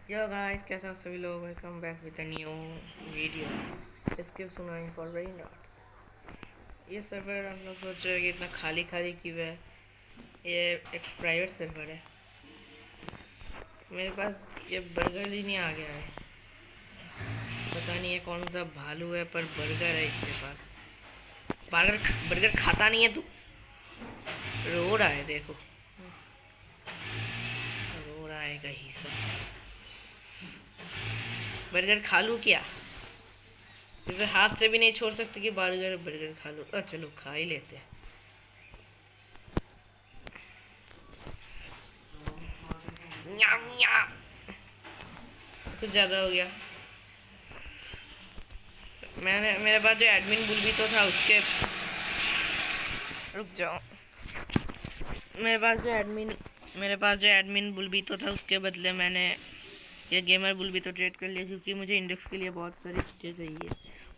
Yo guys, कैसे हो सभी लोग। Welcome back with a new video. Skip सुनाई फॉर रेन डॉट्स। ये सर्वर हम लोग सोच रहे हैं कि इतना खाली खाली क्यों है। ये एक प्राइवेट सर्वर है। मेरे पास ये बर्गर ही नहीं आ गया है। पता नहीं है कौन सा भालू है, पर बर्गर है इसके पास। बर्गर बर्गर खाता नहीं है तू। रो रहा है, देखो रो रहा है कहीं सब। बर्गर खा लूँ क्या? इसे हाथ से भी नहीं छोड़ सकते कि बर्गर बर्गर खा लूँ। चलो खा ही लेते हैं। न्याम न्याम। कुछ ज़्यादा हो गया। मेरे पास जो एडमिन बुल भी तो था उसके। रुक जाओ। मेरे पास जो एडमिन बुल भी तो था उसके बदले मैंने ये गेमर बुल भी तो ट्रेड कर लिया, क्योंकि मुझे इंडेक्स के लिए बहुत सारी चीज़ें चाहिए।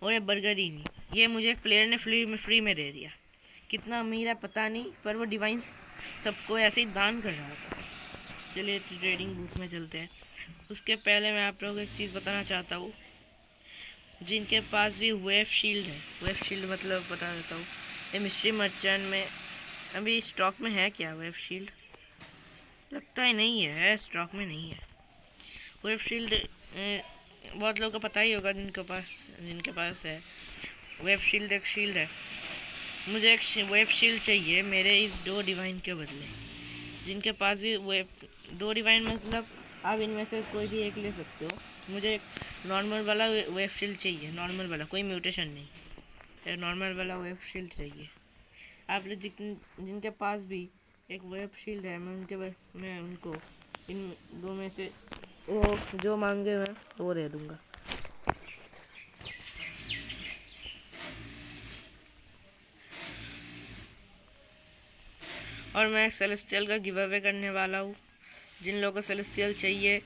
और ये बर्गर ही नहीं, ये मुझे एक प्लेयर ने फ्री में दे दिया। कितना अमीर है पता नहीं, पर वो डिवाइस सबको ऐसे ही दान कर रहा था। चलिए ट्रेडिंग बूथ में चलते हैं। उसके पहले मैं आप लोगों को एक चीज़ बताना चाहता हूँ। जिनके पास भी वेब शील्ड है, वेब शील्ड मतलब बता देता हूँ। ये मिस्ट्री मर्चेंट में अभी स्टॉक में है क्या वेब शील्ड? लगता है नहीं है, स्टॉक में नहीं है वेब शील्ड। बहुत लोगों को पता ही होगा जिनके पास है। वेब शील्ड एक शील्ड है। मुझे एक वेब शील्ड चाहिए मेरे इस दो डिवाइन के बदले। जिनके पास भी वेब दो डिवाइन मतलब आप इनमें से कोई भी एक ले सकते हो। मुझे एक नॉर्मल वाला वेब शील्ड चाहिए, नॉर्मल वाला, कोई म्यूटेशन नहीं, नॉर्मल वाला वेब शील्ड चाहिए। आप लोग जिनके पास भी एक वेब शील्ड है, मैं उनको इन दो में से वो जो मांगे मैं वो दे दूँगा। और मैं एक सेलेस्टियल का गिव अवे करने वाला हूँ। जिन लोगों को सेलेस्टियल चाहिए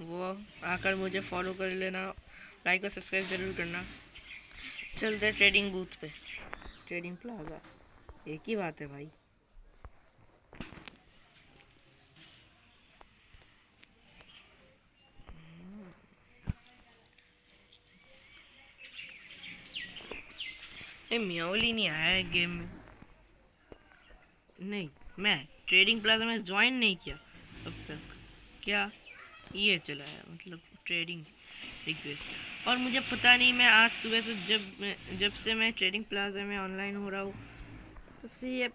वो आकर मुझे फॉलो कर लेना। लाइक और सब्सक्राइब ज़रूर करना। चलते ट्रेडिंग बूथ पे, ट्रेडिंग प्लाजा एक ही बात है भाई। म्याओली नहीं आया है गेम में। नहीं, मैं ट्रेडिंग प्लाजा में ज्वाइन नहीं किया अब तक। क्या ये चला है मतलब ट्रेडिंग रिक्वेस्ट। और मुझे पता नहीं, मैं आज सुबह से जब से मैं ट्रेडिंग प्लाजा में ऑनलाइन हो रहा हूँ तब से ये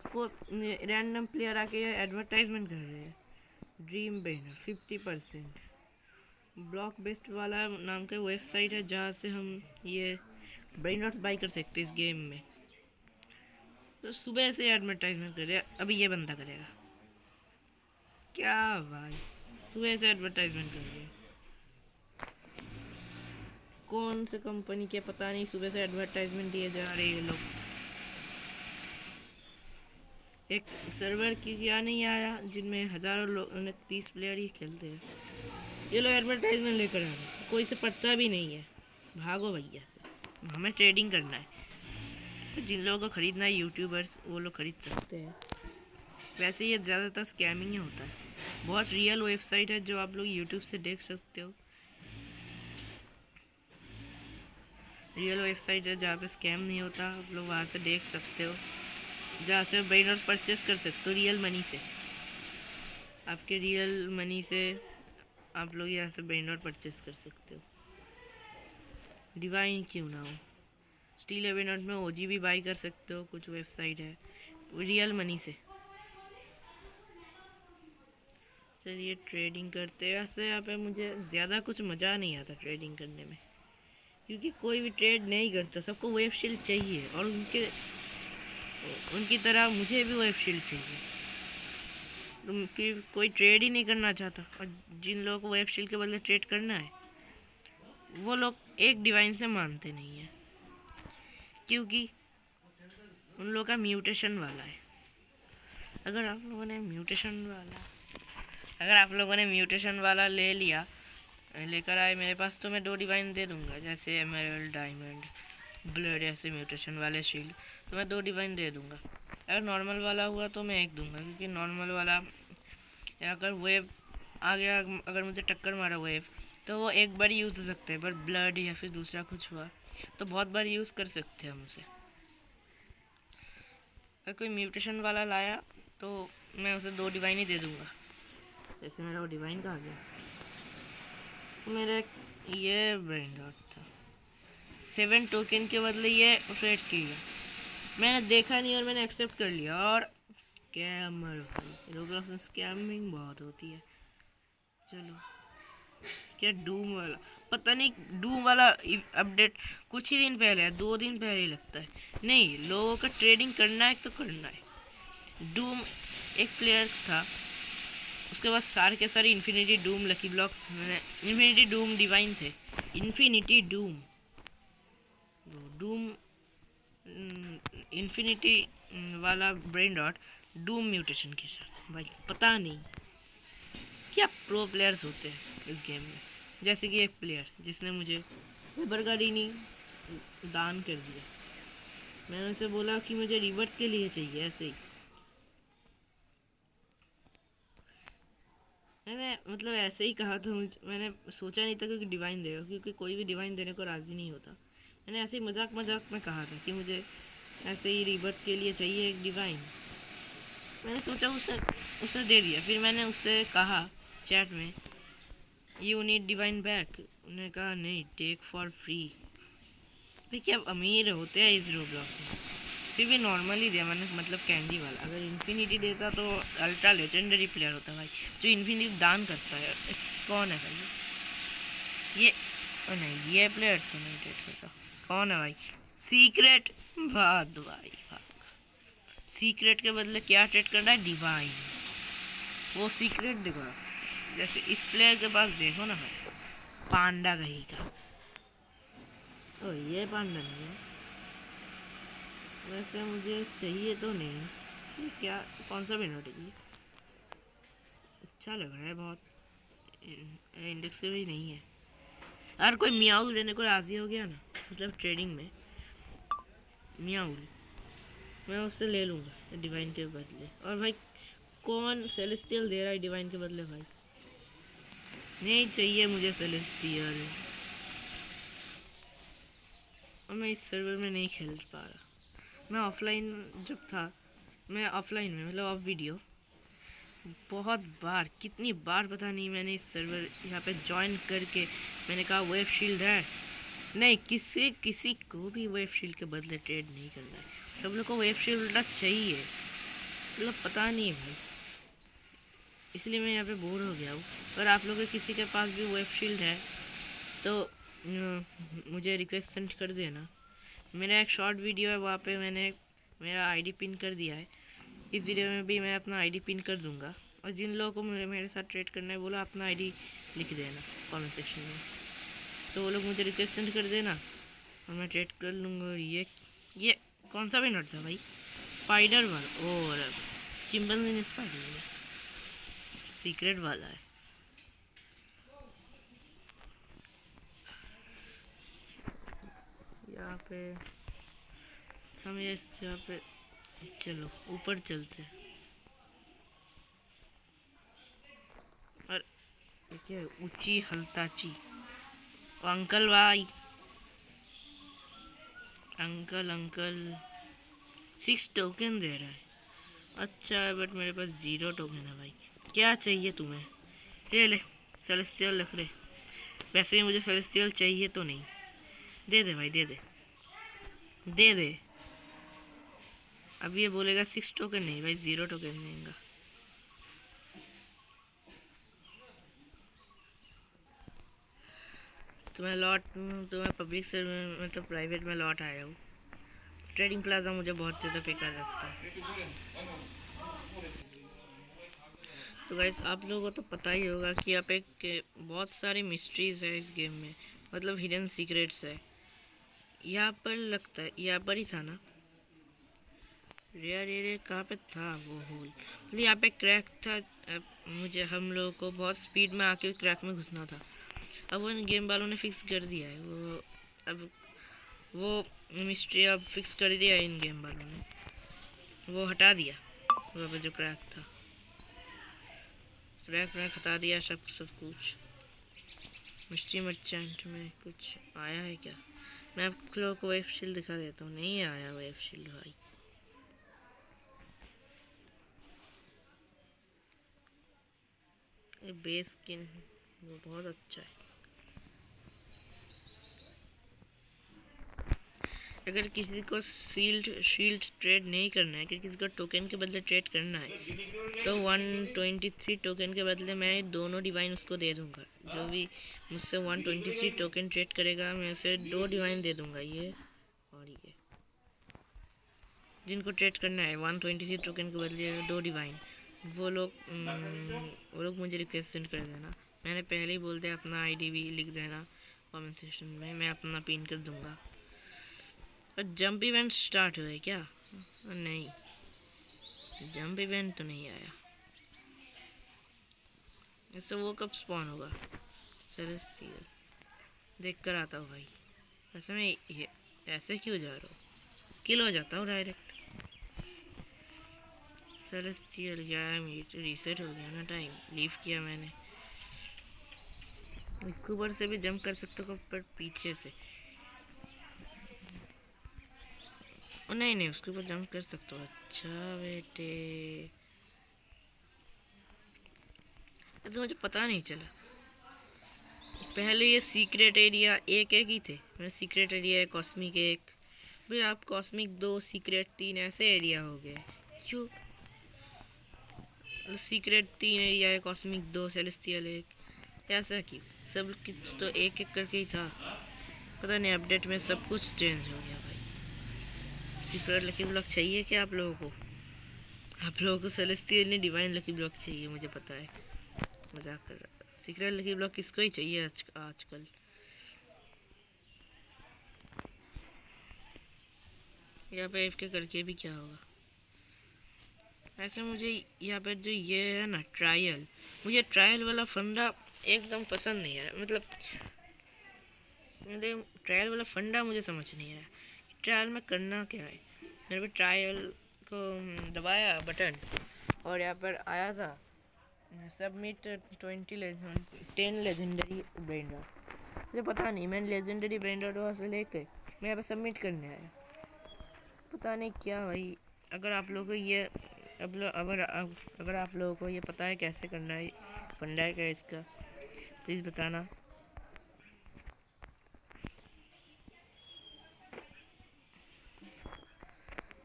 को रैंडम प्लेयर आके एडवर्टाइजमेंट कर रहे हैं। Dream banner 50%। ब्लॉक बेस्ट वाला नाम का वेबसाइट है जहाँ से हम ये ब्रेन नॉट्स बाई कर सकते हैं इस गेम में। तो सुबह से एडवर्टाइजमेंट कर रहे हैं, अभी ये बंदा करेगा क्या भाई? सुबह से एडवर्टाइजमेंट कर रहे हैं। कौन से कंपनी के पता नहीं, सुबह से एडवर्टाइजमेंट दिए जा रहे हैं ये लोग। एक सर्वर की क्या नहीं आया जिनमें हज़ारों लोग 30 प्लेयर ही खेलते हैं। ये लोग एडवर्टाइजमेंट लेकर आ रहे हैं, कोई से पढ़ता भी नहीं है। भागो भैया से, हमें ट्रेडिंग करना है। जिन लोगों को ख़रीदना है यूट्यूबर्स, वो लोग ख़रीद सकते हैं। वैसे ये ज़्यादातर स्कैमिंग ही होता है। बहुत रियल वेबसाइट है जो आप लोग यूट्यूब से देख सकते हो। रियल वेबसाइट है जहाँ पे स्कैम नहीं होता, आप लोग वहाँ से देख सकते हो। जहाँ से ब्रेनर्स परचेस कर सकते हो रियल मनी से। आपके रियल मनी से आप लोग यहाँ से ब्रेनर परचेस कर सकते हो। डिवाइन क्यों ना हो, स्टील एवेनट में ओजी भी बाई कर सकते हो। कुछ वेबसाइट है रियल मनी से। चलिए ट्रेडिंग करते हैं। वैसे यहाँ पे मुझे ज़्यादा कुछ मज़ा नहीं आता ट्रेडिंग करने में, क्योंकि कोई भी ट्रेड नहीं करता, सबको वेब शील्ड चाहिए। और उनकी तरह मुझे भी वेब शील्ड चाहिए। तो कोई ट्रेड ही नहीं करना चाहता। और जिन लोगों को वेब शील्ड के बदले ट्रेड करना है वो लोग एक डिवाइन से मानते नहीं हैं, क्योंकि उन लोगों का म्यूटेशन वाला है। अगर आप लोगों ने म्यूटेशन वाला ले लिया, लेकर आए मेरे पास, तो मैं 2 डिवाइन दे दूंगा। जैसे एमरल्ड, डायमंड, ब्लड, ऐसे म्यूटेशन वाले शील्ड तो मैं 2 डिवाइन दे दूंगा। अगर नॉर्मल वाला हुआ तो मैं 1 दूंगा, क्योंकि नॉर्मल वाला अगर वेब आगे अगर मुझे टक्कर मारा वेव तो वो एक बार यूज़ हो सकते हैं, पर ब्लड या फिर दूसरा कुछ हुआ तो बहुत बार यूज़ कर सकते हैं हम उसे। अगर कोई म्यूटेशन वाला लाया तो मैं उसे 2 डिवाइन ही दे दूँगा। जैसे मेरा वो डिवाइन कहाँ गया, मेरा ये ब्रेन डॉट था। 7 टोकन के बदले ये ट्रेड किया, मैंने देखा नहीं और मैंने एक्सेप्ट कर लिया। और स्कैमर भाई, रोब्लॉक्स में स्कैमिंग बहुत होती है। चलो क्या डूम वाला, पता नहीं डूम वाला अपडेट कुछ ही दिन पहले है, 2 दिन पहले ही लगता है। नहीं, लोगों का ट्रेडिंग करना है तो करना है। डूम एक प्लेयर था, उसके पास सारे के सारे infinity Doom lucky block, infinity Doom divine थे। इन्फिनिटी डूम डूम इन्फिनिटी वाला ब्रेन डॉट डूम म्यूटेशन के साथ। भाई पता नहीं क्या प्रो प्लेयर्स होते हैं इस गेम में। जैसे कि एक प्लेयर जिसने मुझे बरगारीनी दान कर दिया, मैंने उसे बोला कि मुझे रिवर्ट के लिए चाहिए, ऐसे ही मैंने मतलब ऐसे ही कहा था। मैंने सोचा नहीं था क्योंकि डिवाइन देगा, क्योंकि कोई भी डिवाइन देने को राज़ी नहीं होता। मैंने ऐसे ही मजाक मजाक में कहा था कि मुझे ऐसे ही रिवर्ट के लिए चाहिए एक डिवाइन। मैंने सोचा उसे दे दिया। फिर मैंने उससे कहा चैट में, यू नीड डिवाइन बैक। उन्होंने कहा नहीं, टेक फॉर फ्री। भाई क्या अमीर होते हैं इस रोब्लॉक्स में। फिर भी नॉर्मली दिया मैंने, मतलब कैंडी वाला। अगर इन्फिनिटी देता तो अल्ट्रा लेजेंडरी प्लेयर होता भाई, जो इन्फिनिटी दान करता है। कौन है भाई ये? नहीं, ये प्लेयर तो नहीं ट्रेड करता। कौन है भाई? सीक्रेट। भाग भाई भाग। सीक्रेट के बदले क्या ट्रेड करना है? डिवाइन। वो सीक्रेट देखो, जैसे इस प्लेयर के पास देखो ना भाई, पांडा कहीं का। ओ ये पांडा नहीं है वैसे, मुझे चाहिए तो नहीं। ये क्या, कौन सा बिनोट है? अच्छा लग रहा है बहुत, इंडेक्स से भी नहीं है। यार कोई मियाउल देने को राजी हो गया ना, मतलब ट्रेडिंग में मियाउल, मैं उससे ले लूँगा डिवाइन के बदले। और भाई कौन सेलेस्टियल दे रहा है डिवाइन के बदले? भाई नहीं चाहिए मुझे सेलेस्टियल, और मैं इस सर्वर में नहीं खेल पा रहा। मैं ऑफलाइन जब था, मैं ऑफलाइन में मतलब ऑफ वीडियो बहुत बार, कितनी बार पता नहीं, मैंने इस सर्वर यहाँ पे ज्वाइन करके मैंने कहा वेव शील्ड है नहीं, किसी को भी वेव शील्ड के बदले ट्रेड नहीं करना है। सब लोग को वेव शील्ड चाहिए, मतलब पता नहीं भाई, इसलिए मैं यहाँ पे बोर हो गया हूँ। अगर आप लोगों के किसी के पास भी वेब शील्ड है तो मुझे रिक्वेस्ट सेंड कर देना। मेरा एक शॉर्ट वीडियो है, वहाँ पे मैंने मेरा आईडी पिन कर दिया है। इस वीडियो में भी मैं अपना आईडी पिन कर दूँगा, और जिन लोगों को मेरे साथ ट्रेड करना है बोला अपना आईडी लिख देना कमेंट सेक्शन में, तो वो लोग मुझे रिक्वेस्ट सेंड कर देना और मैं ट्रेड कर लूँगा। ये कौन सा विनर था भाई? स्पाइडर वाला, और चिंपैंजी स्पाइडर सीक्रेट वाला है। यहाँ पे हम यहाँ पे चलो ऊपर चलते हैं। और क्या ऊंची हल्ताची, अंकल भाई, अंकल 6 टोकन दे रहा है। अच्छा है, बट मेरे पास 0 टोकन है भाई। क्या चाहिए तुम्हें? ये ले सेलेस्टियल रख रहे। वैसे भी मुझे सेलेस्टियल चाहिए तो नहीं, दे दे भाई, दे दे। अब ये बोलेगा 6 टोकन नहीं भाई, 0 टोकन देगा। तुम्हें पब्लिक से मतलब प्राइवेट में लॉट आया हूँ। ट्रेडिंग प्लाजा मुझे बहुत ज़्यादा बेकार लगता है। तो गाइस आप लोगों को तो पता ही होगा कि यहाँ पे बहुत सारी मिस्ट्रीज है इस गेम में, मतलब हिडन सीक्रेट्स है। यहाँ पर लगता है यहाँ पर ही था ना, रेयर कहाँ पे था वो होल? मतलब यहाँ पे क्रैक था। मुझे हम लोगों को बहुत स्पीड में आके क्रैक में घुसना था। अब वो गेम वालों ने फिक्स कर दिया है वो, अब वो मिस्ट्री अब फिक्स कर दिया है इन गेम वालों ने, वो हटा दिया वहाँ पे जो क्रैक था। रैंक रैंक हटा दिया सब सब कुछ। मिस्ट्री मर्चेंट में कुछ आया है क्या? मैं आप लोगों को वेब शील्ड दिखा देता हूँ। नहीं आया वेब शील्ड भाई। ये बेस स्किन वो बहुत अच्छा है। अगर किसी को शील्ड ट्रेड नहीं करना है, कि किसी को टोकन के बदले ट्रेड करना है, तो 123 टोकन के बदले मैं दोनों डिवाइन उसको दे दूंगा। जो भी मुझसे 123 टोकन ट्रेड करेगा मैं उसे 2 डिवाइन दे दूंगा। ये और ये जिनको ट्रेड करना है 123 टोकन के बदले 2 डिवाइन, वो लोग मुझे रिक्वेस्ट सेंड कर देना। मैंने पहले ही बोल दिया, अपना आईडी भी लिख देना कमेंट सेक्शन में, मैं अपना पिन कर दूंगा। और जंप इवेंट स्टार्ट हुआ है क्या? नहीं, जंप इवेंट तो नहीं आया। ऐसे वो कब स्पॉन होगा? सेलेस्टियल देख कर आता हूँ भाई। ऐसे में ये ऐसे क्यों जा रहा हूँ? किल हो जाता हूँ डायरेक्ट। सेलेस्टियल गया है, मेरे रीसेट हो गया ना टाइम। लीव किया मैंने। इसके ऊपर से भी जंप कर सकते हो पर पीछे से। ओ नहीं नहीं, उसके ऊपर जंप कर सकते हो। अच्छा बेटे, ऐसे मुझे पता नहीं चला। पहले ये सीक्रेट एरिया एक एक ही थे। मैंने सीक्रेट एरिया कॉस्मिक एक, भाई आप कॉस्मिक 2 सीक्रेट 3 ऐसे एरिया हो गए क्यों? सीक्रेट 3 एरिया है, कॉस्मिक 2, सेलेस्टियल 1, ऐसा क्यों? सब कुछ तो एक एक करके ही था। पता नहीं अपडेट में सब कुछ चेंज हो गया भाई। सीक्रेट लकी ब्लॉक चाहिए क्या आप लोगों को? आप लोगों को सेलेस्टियल नहीं डिवाइन लकी ब्लॉक चाहिए, मुझे पता है। मजाक कर रहा था। सीक्रेट लकी ब्लॉक किसको ही चाहिए आजकल। यहाँ पे एफ के करके भी क्या होगा? ऐसे मुझे यहाँ पे जो ये है ना ट्रायल, मुझे ट्रायल वाला फंडा एकदम पसंद नहीं है। मतलब ट्रायल वाला फंडा मुझे समझ नहीं आया। ट्रायल में करना क्या है? मेरे पे ट्रायल को दबाया बटन और यहाँ पर आया था सबमिट 10 लेजेंडरी ब्रेन रॉट। मुझे पता नहीं, मैंने लेजेंडरी ब्रेन रॉट वहाँ से लेके मैं यहाँ पर सबमिट करने आया। पता नहीं क्या भाई। अगर आप लोगों को ये अगर आप लोगों को ये पता है कैसे करना है, फंडा है क्या इसका, प्लीज़ बताना।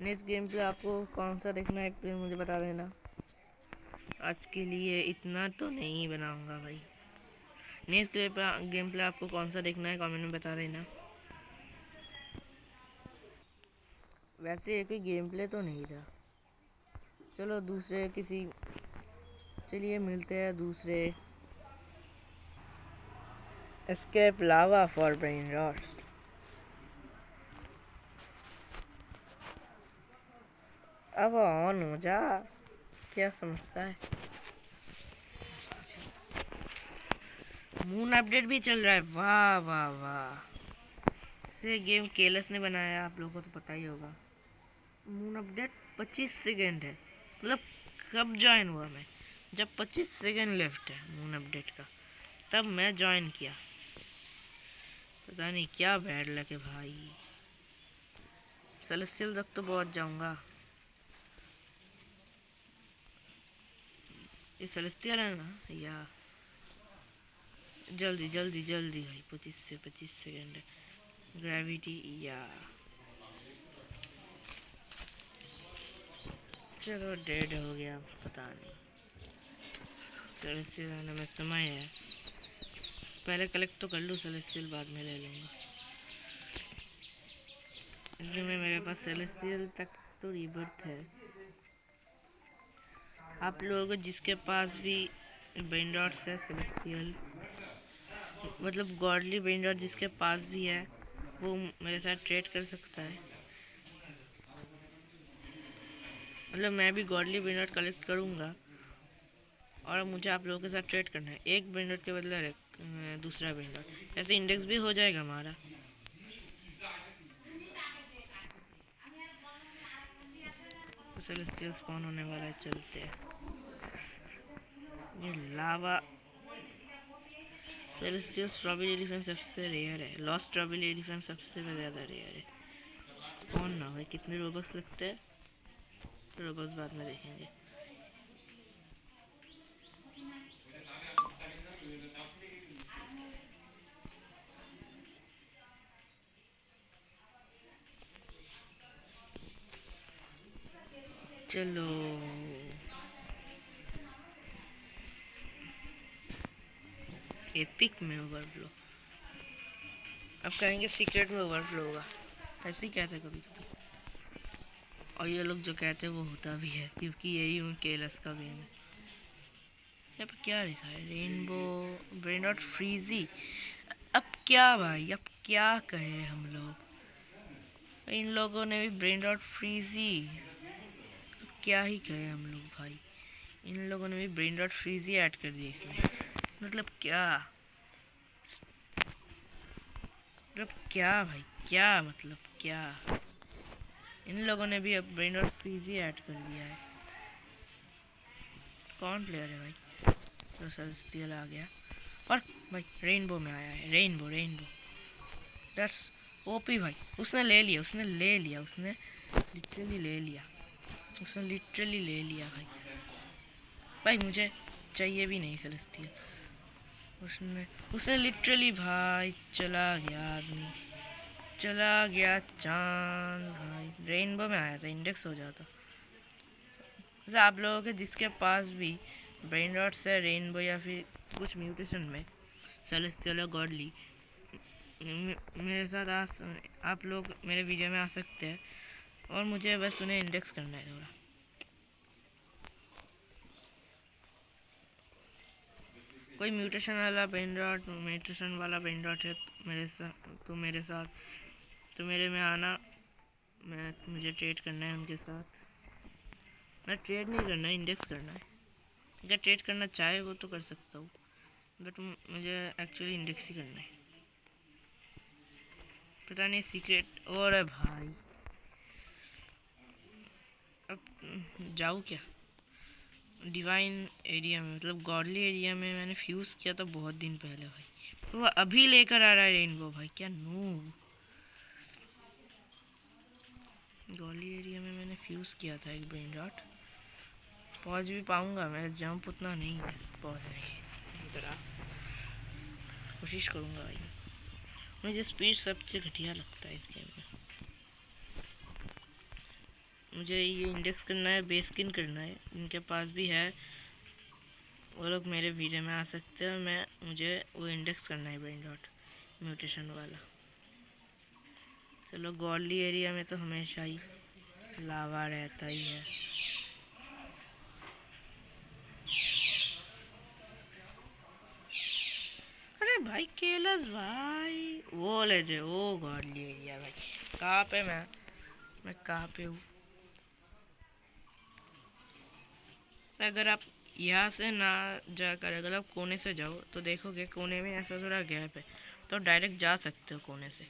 नेक्स्ट गेम पे आपको कौन सा देखना है प्लीज़ मुझे बता देना। आज के लिए इतना तो नहीं बनाऊंगा भाई। नेक्स्ट गेम प्ले आपको कौन सा देखना है कमेंट में बता देना। वैसे एक ही गेम प्ले तो नहीं था। चलो दूसरे किसी, चलिए मिलते हैं दूसरे। Escape lava for brain rot. अब ऑन हो जा, क्या समस्या है? मून अपडेट भी चल रहा है, वाह वाह वाह। से गेम केलस ने बनाया, आप लोगों को तो पता ही होगा। मून अपडेट 25 सेकेंड है, मतलब कब ज्वाइन हुआ मैं? जब 25 सेकेंड लेफ्ट है मून अपडेट का, तब मैं ज्वाइन किया। पता नहीं क्या बैड लगे भाई। सेलेस्टियल तक तो बहुत जाऊंगा। ये सेलेस्टियल है ना? या जल्दी जल्दी जल्दी भाई, 25 सेकेंड है। ग्रेविटी या चलो डेड हो गया, पता नहीं। सेलेस्टियल आने में समय है, पहले कलेक्ट तो कर लूँ, सेलेस्टियल बाद में ले लूँगा। इसलिए मेरे पास सेलेस्टियल तक तो रीबर्थ है। आप लोग जिसके पास भी ब्रेन रॉट्स है सेलेस्टियल, मतलब गॉडली ब्रेन रॉट जिसके पास भी है, वो मेरे साथ ट्रेड कर सकता है। मतलब मैं भी गॉडली ब्रेन रॉट कलेक्ट करूँगा और मुझे आप लोगों के साथ ट्रेड करना है। एक ब्रेन रॉट के बदले दूसरा ब्रेन रॉट, ऐसे इंडेक्स भी हो जाएगा हमारा। सेलेस्टियल स्पॉन होने वाला है, चलते हैं। ये लावा सेलेस्टियल स्ट्रॉबेरी एलिफेंट सबसे रेयर है। लॉस्ट स्ट्रॉबेरी एलिफेंट सबसे ज़्यादा रेयर है। स्पॉन ना भाई, कितने रोबक्स लगते हैं, रोबक्स बाद में देखेंगे। चलो एपिक में ओवरफ्लो, अब कहेंगे सीक्रेट में ओवरफ्लो होगा, ऐसे ही कहते कभी कभी। और ये लोग जो कहते हैं वो होता भी है, क्योंकि यही उनके लस का गेम है। यहाँ पर क्या लिखा है, रेनबो ब्रेन डॉट फ्रीजी। अब क्या भाई, अब क्या कहे हम लोग, इन लोगों ने भी ब्रेन डॉट फ्रीजी, अब क्या ही कहे हम लोग भाई, इन लोगों ने भी ब्रेन डॉट फ्रीजी ऐड कर दिया इसमें। मतलब क्या, मतलब क्या भाई, क्या मतलब क्या, इन लोगों ने भी अब ब्रेन डॉट फ्रीजी ऐड कर दिया है। कौन प्लेयर है भाई, तो सेलेस्टियल आ गया, और भाई रेनबो में आया है, रेनबो रेनबो दैट्स ओपी भाई। उसने ले लिया, उसने ले लिया, उसने लिटरली ले लिया, उसने लिटरली ले लिया भाई। भाई मुझे चाहिए भी नहीं सेलेस्टियल, उसने उसने लिटरली भाई, चला गया आदमी, चला गया चांद भाई। रेनबो में आया था, इंडेक्स हो जाता। वैसे आप लोगों के जिसके पास भी ब्रेन रॉट्स है, रेनबो या फिर कुछ म्यूटेशन में सेलेस्टियल और गॉडली, मेरे साथ आप लोग मेरे वीडियो में आ सकते हैं, और मुझे बस उन्हें इंडेक्स करना है थोड़ा। कोई म्यूटेशन वाला ब्रेन रॉट, म्यूटेशन वाला ब्रेन रॉट है मेरे साथ तो मेरे में आना, मुझे ट्रेड करना है उनके साथ। मैं ट्रेड नहीं करना है, इंडेक्स करना है। अगर ट्रेड करना चाहे वो तो कर सकता हूँ, बट मुझे एक्चुअली इंडेक्स ही करना है। पता नहीं सीक्रेट और है भाई, अब जाऊँ क्या डिवाइन एरिया में, मतलब गॉडली एरिया में मैंने फ्यूज़ किया था बहुत दिन पहले भाई, तो वह अभी लेकर आ रहा है रेनबो भाई, क्या नूब। गॉडली एरिया में मैंने फ्यूज़ किया था एक ब्रेन रॉट, पहुंच भी पाऊंगा, मेरा जंप उतना नहीं है पहुंचने की तरह, कोशिश करूंगा भाई। मुझे स्पीड सबसे घटिया लगता है इस गेम में। मुझे ये इंडेक्स करना है, बेस स्किन करना है, इनके पास भी है वो लोग मेरे वीडियो में आ सकते हैं। मुझे वो इंडेक्स करना है ब्रेन डॉट म्यूटेशन वाला। चलो गॉडली एरिया में तो हमेशा ही लावा रहता ही है। अरे भाई केलस भाई, वो ले जे, ओ गॉडली एरिया भाई, कहाँ पे मैं कहाँ पे हूँ। अगर आप यहाँ से ना जाकर अगर आप कोने से जाओ तो देखोगे कोने में ऐसा थोड़ा गैप है, तो डायरेक्ट जा सकते हो कोने से।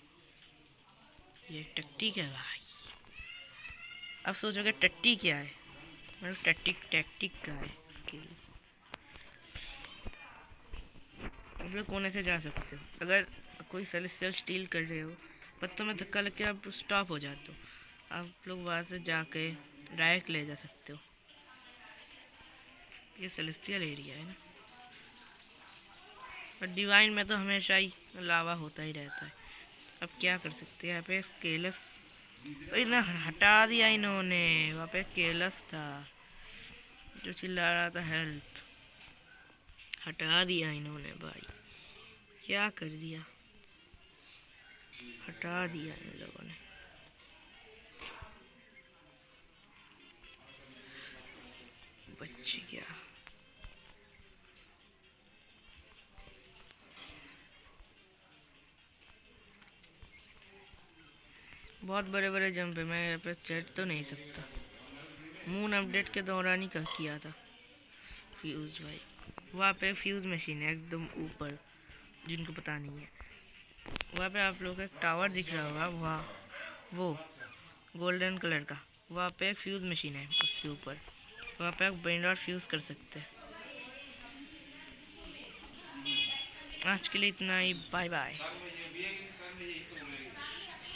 ये टट्टी है भाई, अब सोचोगे टट्टी क्या है, मतलब टैक्टिक का है स्किल्स। आप लोग कोने से जा सकते हो, अगर कोई सेलेस्टियल स्टील कर रहे हो, पत्तों में धक्का लग के आप स्टॉप हो जाते हो, आप लोग वहाँ से जाके डायरेक्ट ले जा सकते हो। ये सेलेस्टियल एरिया है ना, और डिवाइन में तो हमेशा ही लावा होता ही रहता है। अब क्या कर सकते हैं, यहाँ पे केलस इन्हें हटा दिया इन्होंने, वहाँ पे केलस था जो चिल्ला रहा था हेल्प, हटा दिया इन्होंने भाई, क्या कर दिया, हटा दिया इन लोगों ने। बच गया, बहुत बड़े बड़े जंप है, मैं यहाँ पे चढ़ तो नहीं सकता। मून अपडेट के दौरान ही किया था फ्यूज़ भाई, वहाँ पे फ्यूज़ मशीन है एकदम ऊपर, जिनको पता नहीं है वहाँ पे आप लोगों को एक टावर दिख रहा होगा, वहाँ वो गोल्डन कलर का, वहाँ पे एक फ्यूज़ मशीन है उसके ऊपर, वहाँ पे आप ब्रेन रॉट फ्यूज़ कर सकते हैं। आज के लिए इतना ही, बाय बाय।